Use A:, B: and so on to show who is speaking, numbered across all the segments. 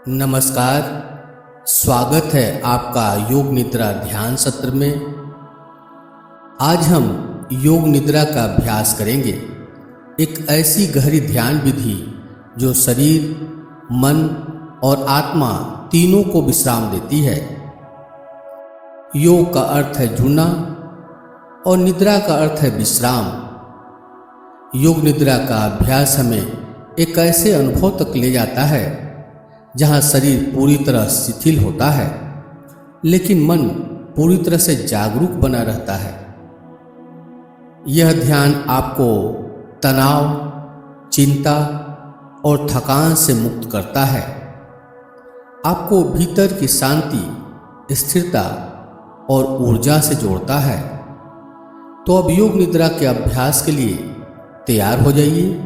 A: नमस्कार। स्वागत है आपका योग निद्रा ध्यान सत्र में। आज हम योग निद्रा का अभ्यास करेंगे, एक ऐसी गहरी ध्यान विधि जो शरीर, मन और आत्मा तीनों को विश्राम देती है। योग का अर्थ है जुड़ना और निद्रा का अर्थ है विश्राम। योग निद्रा का अभ्यास हमें एक ऐसे अनुभव तक ले जाता है जहाँ शरीर पूरी तरह शिथिल होता है, लेकिन मन पूरी तरह से जागरूक बना रहता है। यह ध्यान आपको तनाव, चिंता और थकान से मुक्त करता है, आपको भीतर की शांति, स्थिरता और ऊर्जा से जोड़ता है। तो अब योग निद्रा के अभ्यास के लिए तैयार हो जाइए।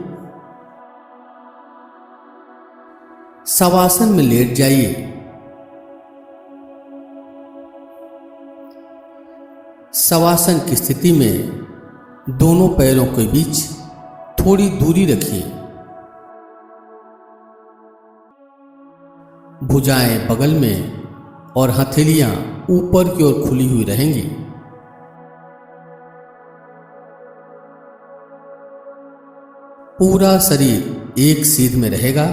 A: शवासन में लेट जाइए। शवासन की स्थिति में दोनों पैरों के बीच थोड़ी दूरी रखिए। भुजाएं बगल में और हथेलियां ऊपर की ओर खुली हुई रहेंगी। पूरा शरीर एक सीध में रहेगा।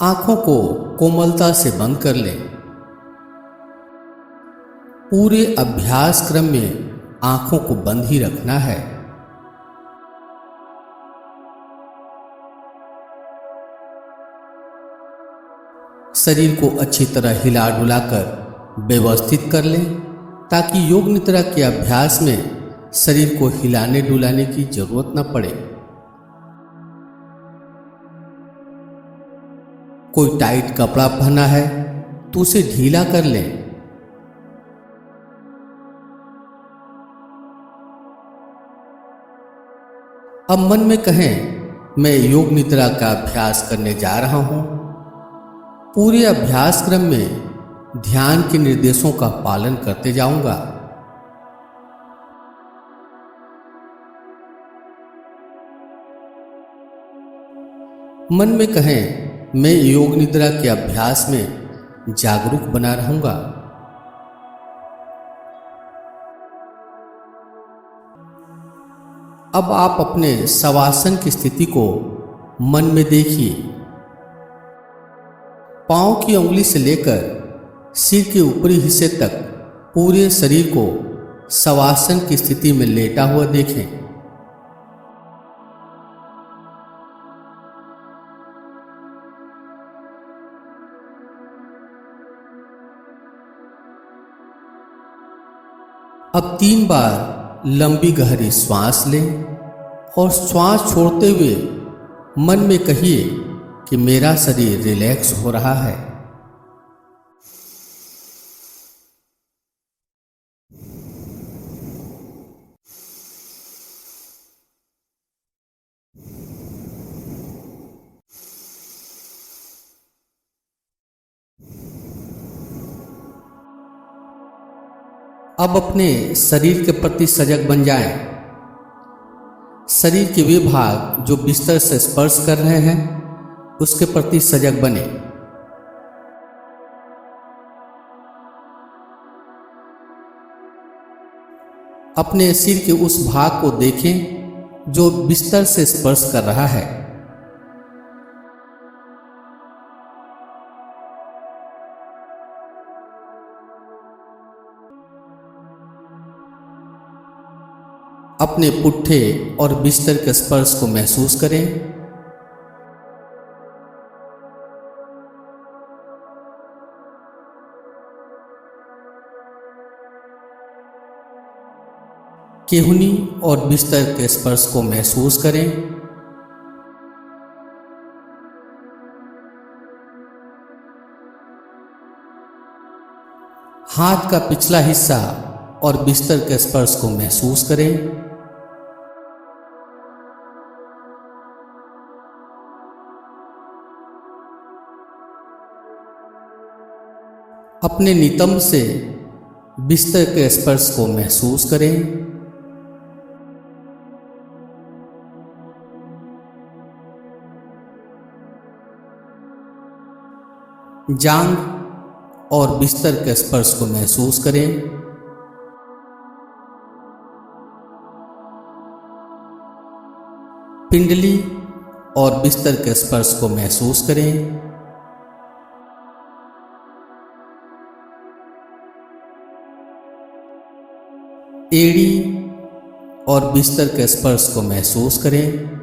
A: आंखों को कोमलता से बंद कर लें। पूरे अभ्यास क्रम में आंखों को बंद ही रखना है। शरीर को अच्छी तरह हिला डुलाकर व्यवस्थित कर लें, ताकि योग निद्रा के अभ्यास में शरीर को हिलाने डुलाने की जरूरत न पड़े। कोई टाइट कपड़ा पहना है तो उसे ढीला कर लें। अब मन में कहें, मैं योग निद्रा का अभ्यास करने जा रहा हूं। पूरे अभ्यास क्रम में ध्यान के निर्देशों का पालन करते जाऊंगा। मन में कहें, मैं योग निद्रा के अभ्यास में जागरूक बना रहूंगा। अब आप अपने शवासन की स्थिति को मन में देखिए। पांव की उंगली से लेकर सिर के ऊपरी हिस्से तक पूरे शरीर को शवासन की स्थिति में लेटा हुआ देखें। अब 3 बार लंबी गहरी श्वास लें और श्वास छोड़ते हुए मन में कहिए कि मेरा शरीर रिलैक्स हो रहा है। अब अपने शरीर के प्रति सजग बन जाएं। शरीर के वे भाग जो बिस्तर से स्पर्श कर रहे हैं, उसके प्रति सजग बने। अपने सिर के उस भाग को देखें जो बिस्तर से स्पर्श कर रहा है। अपने पुट्ठे और बिस्तर के स्पर्श को महसूस करें। केहूनी और बिस्तर के स्पर्श को महसूस करें। हाथ का पिछला हिस्सा और बिस्तर के स्पर्श को महसूस करें। अपने नितंब से बिस्तर के स्पर्श को महसूस करें। जांघ और बिस्तर के स्पर्श को महसूस करें। पिंडली और बिस्तर के स्पर्श को महसूस करें। एड़ी और बिस्तर के स्पर्श को महसूस करें।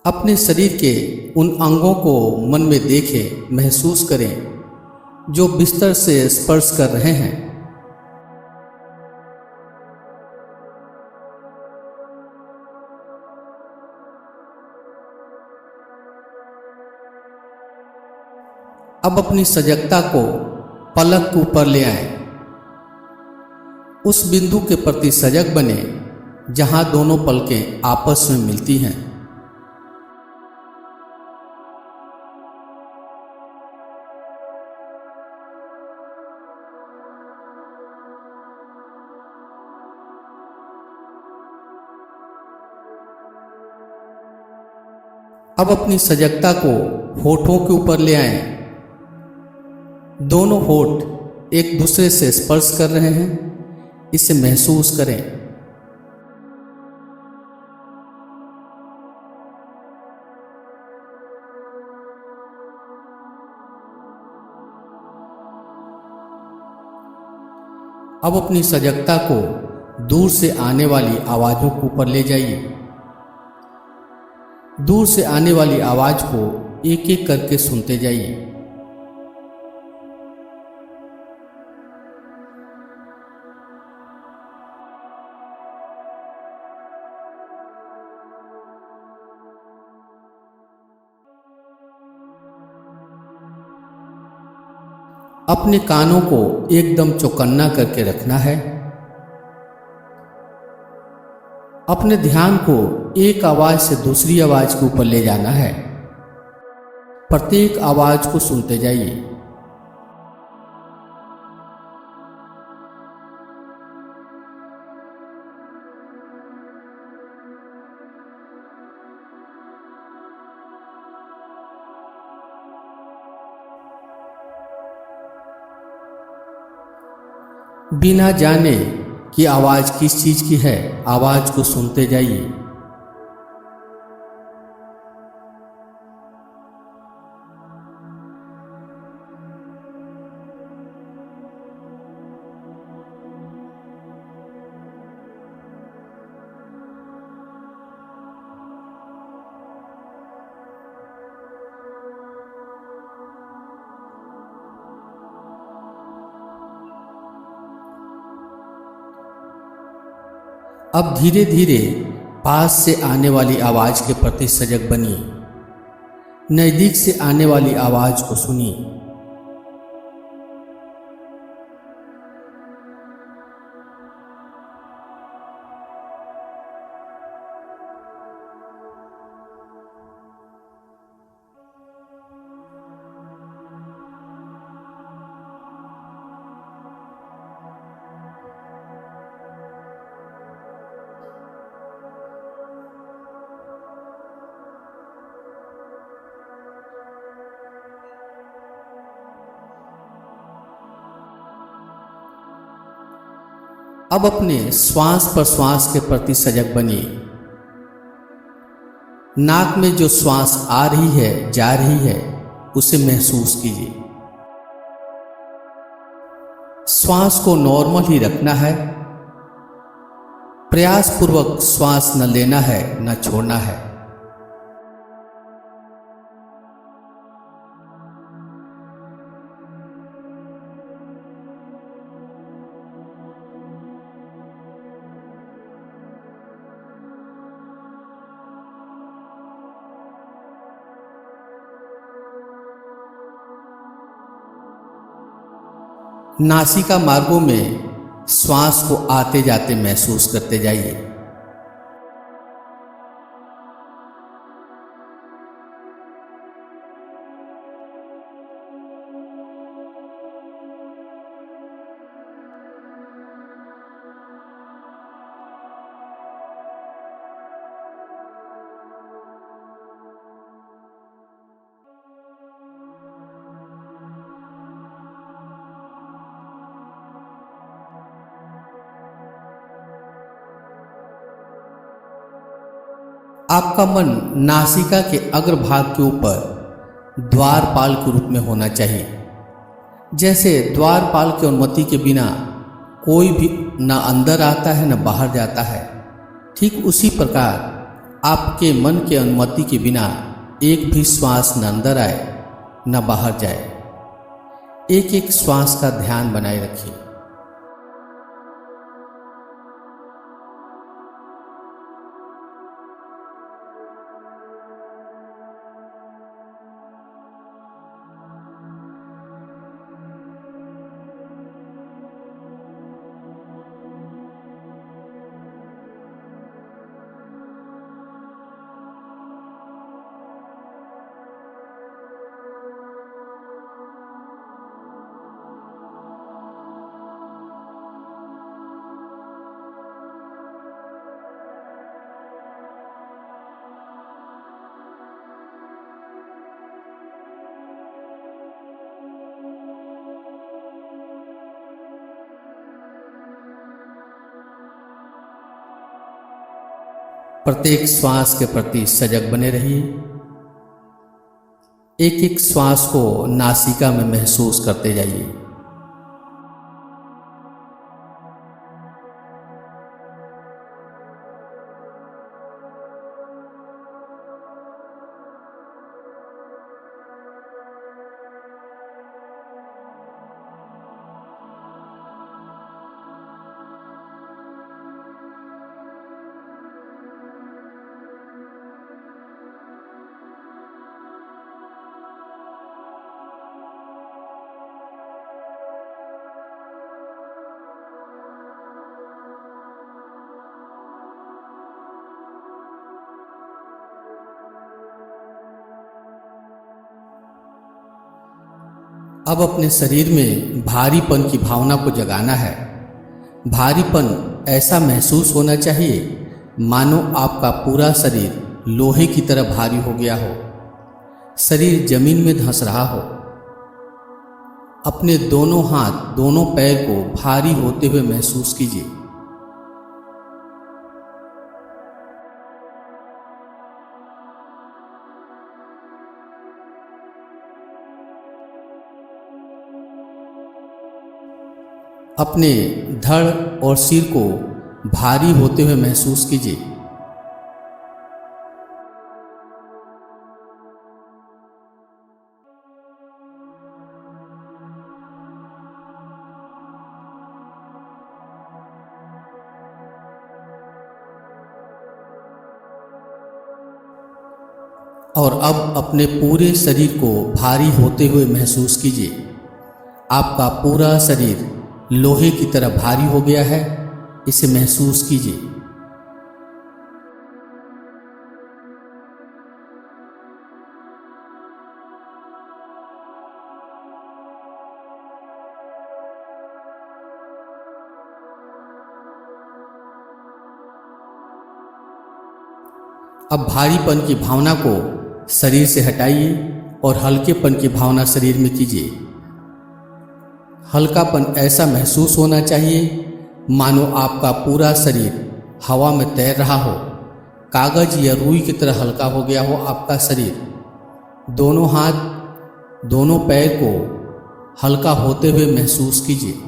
A: अपने शरीर के उन अंगों को मन में देखें, महसूस करें जो बिस्तर से स्पर्श कर रहे हैं। अब अपनी सजगता को पलक के ऊपर ले आएं। उस बिंदु के प्रति सजग बने जहां दोनों पलकें आपस में मिलती हैं। अब अपनी सजगता को होठों के ऊपर ले आएं। दोनों होठ एक दूसरे से स्पर्श कर रहे हैं, इसे महसूस करें। अब अपनी सजगता को दूर से आने वाली आवाजों के ऊपर ले जाइए। दूर से आने वाली आवाज को एक एक करके सुनते जाइए। अपने कानों को एकदम चौकन्ना करके रखना है। अपने ध्यान को एक आवाज से दूसरी आवाज के ऊपर ले जाना है। प्रत्येक आवाज को सुनते जाइए। बिना जाने कि आवाज किस चीज की है, आवाज को सुनते जाइए। अब धीरे धीरे पास से आने वाली आवाज के प्रति सजग बनिए। नजदीक से आने वाली आवाज को सुनिए। अब अपने श्वास प्रश्वास के प्रति सजग बनिए। नाक में जो श्वास आ रही है, जा रही है, उसे महसूस कीजिए। श्वास को नॉर्मल ही रखना है। प्रयासपूर्वक श्वास न लेना है, न छोड़ना है। नासिका मार्गों में श्वास को आते जाते महसूस करते जाइए। आपका मन नासिका के अग्रभाग के ऊपर द्वारपाल के रूप में होना चाहिए। जैसे द्वारपाल की अनुमति के बिना कोई भी न अंदर आता है न बाहर जाता है, ठीक उसी प्रकार आपके मन के अनुमति के बिना एक भी श्वास न अंदर आए न बाहर जाए। एक एक श्वास का ध्यान बनाए रखिए। प्रत्येक श्वास के प्रति सजग बने रहिए। एक एक श्वास को नासिका में महसूस करते जाइए। अब अपने शरीर में भारीपन की भावना को जगाना है। भारीपन ऐसा महसूस होना चाहिए मानो आपका पूरा शरीर लोहे की तरह भारी हो गया हो, शरीर जमीन में धंस रहा हो। अपने दोनों हाथ, दोनों पैर को भारी होते हुए महसूस कीजिए। अपने धड़ और सिर को भारी होते हुए महसूस कीजिए। और अब अपने पूरे शरीर को भारी होते हुए महसूस कीजिए। आपका पूरा शरीर लोहे की तरह भारी हो गया है, इसे महसूस कीजिए। अब भारीपन की भावना को शरीर से हटाइए और हल्केपन की भावना शरीर में कीजिए। हल्कापन ऐसा महसूस होना चाहिए मानो आपका पूरा शरीर हवा में तैर रहा हो, कागज या रुई की तरह हल्का हो गया हो आपका शरीर। दोनों हाथ, दोनों पैर को हल्का होते हुए महसूस कीजिए।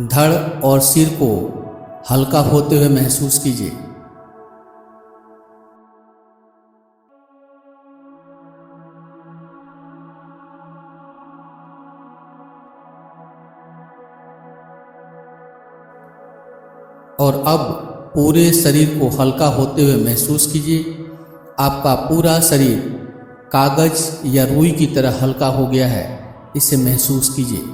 A: धड़ और सिर को हल्का होते हुए महसूस कीजिए। और अब पूरे शरीर को हल्का होते हुए महसूस कीजिए। आपका पूरा शरीर कागज या रुई की तरह हल्का हो गया है, इसे महसूस कीजिए।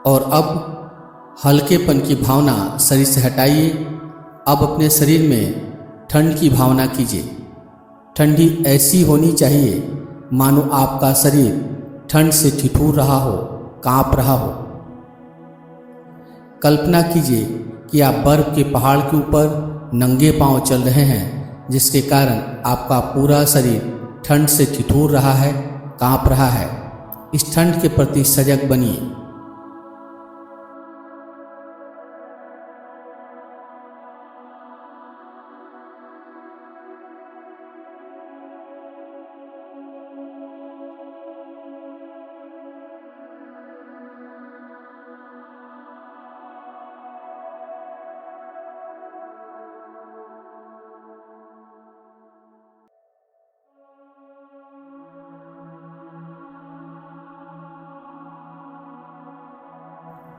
A: और अब हल्केपन की भावना शरीर से हटाइए। अब अपने शरीर में ठंड की भावना कीजिए। ठंडी ऐसी होनी चाहिए मानो आपका शरीर ठंड से ठिठुर रहा हो, कांप रहा हो। कल्पना कीजिए कि आप बर्फ के पहाड़ के ऊपर नंगे पांव चल रहे हैं, जिसके कारण आपका पूरा शरीर ठंड से ठिठुर रहा है, कांप रहा है। इस ठंड के प्रति सजग बनिए।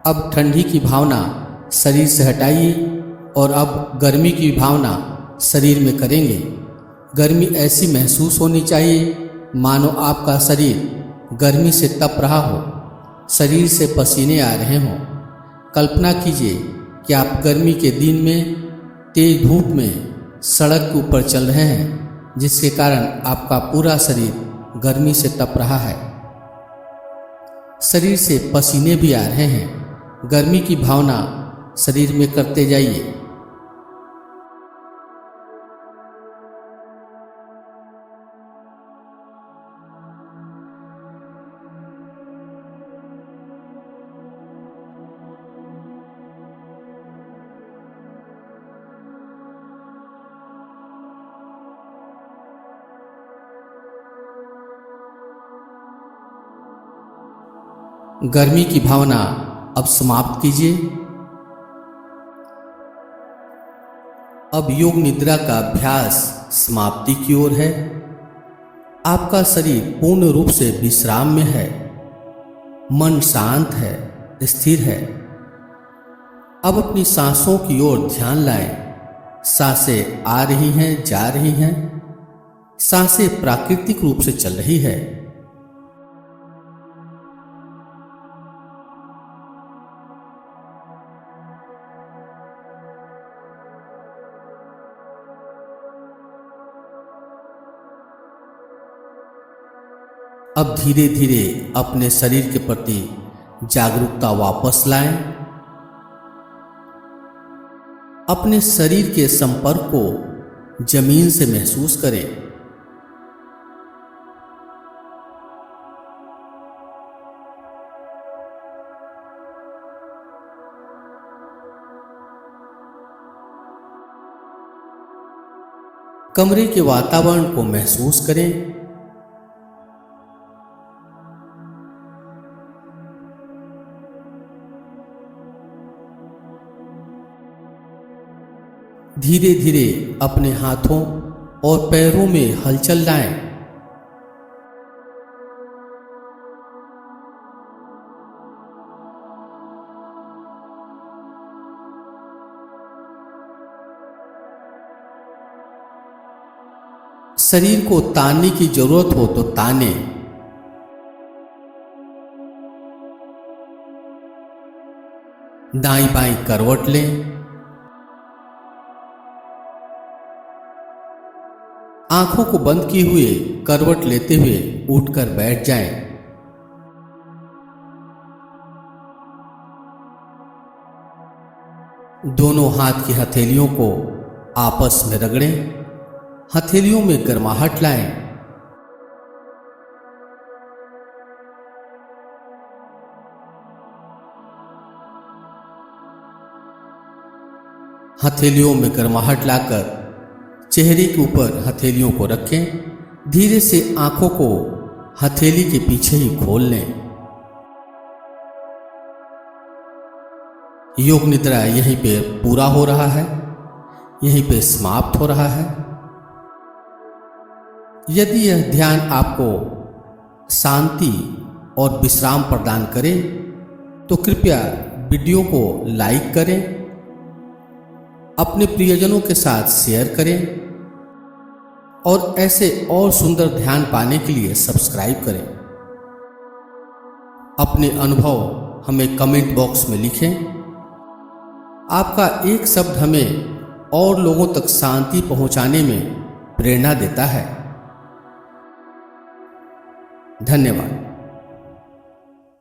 A: अब ठंडी की भावना शरीर से हटाइए और अब गर्मी की भावना शरीर में करेंगे। गर्मी ऐसी महसूस होनी चाहिए मानो आपका शरीर गर्मी से तप रहा हो, शरीर से पसीने आ रहे हों। कल्पना कीजिए कि आप गर्मी के दिन में तेज धूप में सड़क के ऊपर चल रहे हैं, जिसके कारण आपका पूरा शरीर गर्मी से तप रहा है। शरीर से पसीने भी आ रहे हैं। गर्मी की भावना शरीर में करते जाइए। गर्मी की भावना अब समाप्त कीजिए। अब योग निद्रा का अभ्यास समाप्ति की ओर है। आपका शरीर पूर्ण रूप से विश्राम में है, मन शांत है, स्थिर है। अब अपनी सांसों की ओर ध्यान लाएं। सांसें आ रही हैं, जा रही हैं। सांसें प्राकृतिक रूप से चल रही है। अब धीरे धीरे अपने शरीर के प्रति जागरूकता वापस लाएं। अपने शरीर के संपर्क को जमीन से महसूस करें। कमरे के वातावरण को महसूस करें। धीरे धीरे अपने हाथों और पैरों में हलचल लाएं। शरीर को तानने की जरूरत हो तो ताने। दाईं बाईं करवट लें। आंखों को बंद किए हुए करवट लेते हुए उठकर बैठ जाएं। दोनों हाथ की हथेलियों को आपस में रगड़ें। हथेलियों में गर्माहट लाएं। हथेलियों में गर्माहट लाकर चेहरे के ऊपर हथेलियों को रखें। धीरे से आंखों को हथेली के पीछे ही खोल लें। योग निद्रा यहीं पे पूरा हो रहा है, यहीं पे समाप्त हो रहा है। यदि यह ध्यान आपको शांति और विश्राम प्रदान करे तो कृपया वीडियो को लाइक करें, अपने प्रियजनों के साथ शेयर करें और ऐसे और सुंदर ध्यान पाने के लिए सब्सक्राइब करें। अपने अनुभव हमें कमेंट बॉक्स में लिखें। आपका एक शब्द हमें और लोगों तक शांति पहुंचाने में प्रेरणा देता है। धन्यवाद।